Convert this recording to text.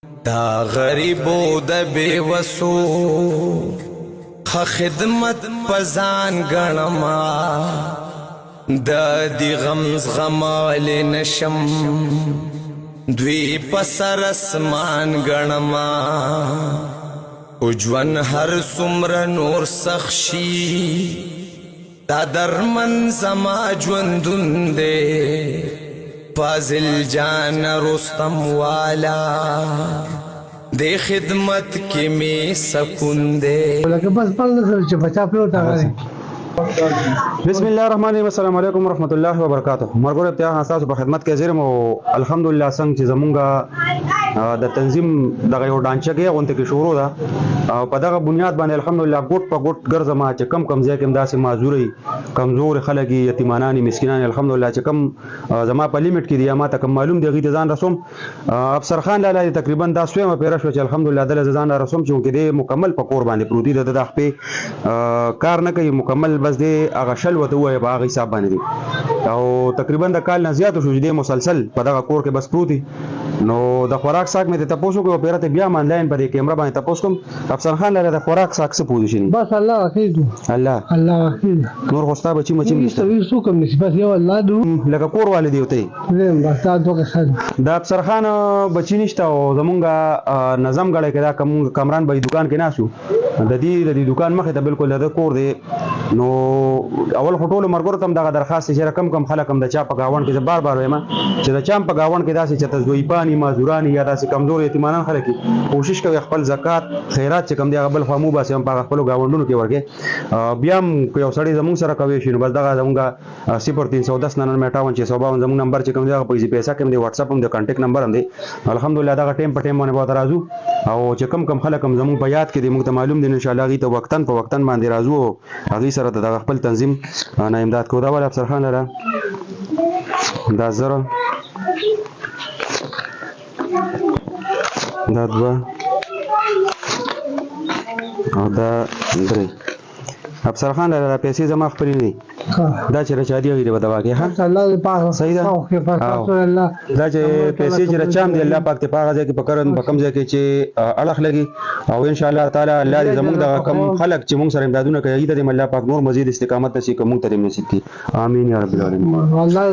دا غریبو د بیوسو خدمت پزان گنما دا دی غمز غمال نشم دوی پسر اسمان گنما اجوان هر سمر نور سخشی دا درمن زما جوندون دے فاضل جان رستم والا دے خدمت کی میں سکون دے بسم الله الرحمن الرحیم. السلام علیکم ورحمۃ اللہ وبرکاتہ. مرګور ابتدا تاسو په خدمت کې حاضر مو. الحمدلله څنګه چې زمونږه د تنظیم دغه یو ډانچه کې غونډه کې شروع ده او په دغه بنیاد باندې الحمدلله ګوټ په ګوټ ګرځما چې کم کم ځای کې داسې معذوري کمزور خلک یتیمانان مسکینان الحمدلله چې کم زما په لیمټ کې دی ما ته کم معلوم دی غي ځان رسوم افسر خان لاله تقریبا دا سویمه پیره شو چې الحمدلله د ځان رسوم چې کې دی مکمل په قور باندې پروتي د خپل کار نه کوي مکمل بس دی هغه شل وته وای په هغه حساب باندې دي او تقریبا د کال نه زیات شو چې مسلسل په دغه کور کې بس پروتي نو د خوراک ساک مې ته تاسو کو پیرته بیا آنلاین په کیمرا باندې تاسو کوم افسر خان لره د خوراک ساک څه پوزیشن بس الله وکیل الله وکیل نور خوستا بچی مچی نشته څوک هم نشي بس یو الله دو لکه کور والدی وته زم بس تاسو کې خل د افسر خان بچی نشته او زمونږه نظم غړې کدا کوم کمران به دکان کې ناسو د دې دکان مخه ته بالکل د کور دی نو اول خټول مرګور تم دغه درخواست چې رقم کم خلک هم د چا په گاوند کې بار بار وایم چې د چا په گاوند کې داسې چې تزوی پانی مازورانی یا داسې کمزور یتیمانان خلک کوشش کوي خپل زکات خیرات چې کم دی غبل فهمو باسي هم په خپل گاوندونو کې ورګه بیا هم یو سړی زموږ سره کوي شنو بس دغه زموږه 0310 9958 652 زموږ نمبر چې کوم دی په پیسې کې دی واتس اپ هم دی کانټیکټ نمبر هم دی الحمدلله دغه ټیم په ټیم باندې به راځو او چې کم خلک هم زموږ په یاد کې دی موږ ته معلوم دي ان شاء الله غي ته وقتن په وقتن باندې راځو هغه سره د خپل تنظیم نه امداد کو دا ول افسر خان لره دا زره دا دوا او دا درې افسر خان لره پیسې زما خپل نه دا چې رچادي غوډه دوا کې ها الله پاک صحیح ده الله دا چې پیسې چې رچام دی الله پاک ته پاغه ځکه په کرن په کم ځکه چې اړه لګي او ان شاء الله تعالی الله دې زموږ د کم خلک چې موږ سره امدادونه کوي دې الله پاک نور مزید استقامت نصیب کوم ته نصیب کړي امين یا رب العالمین والله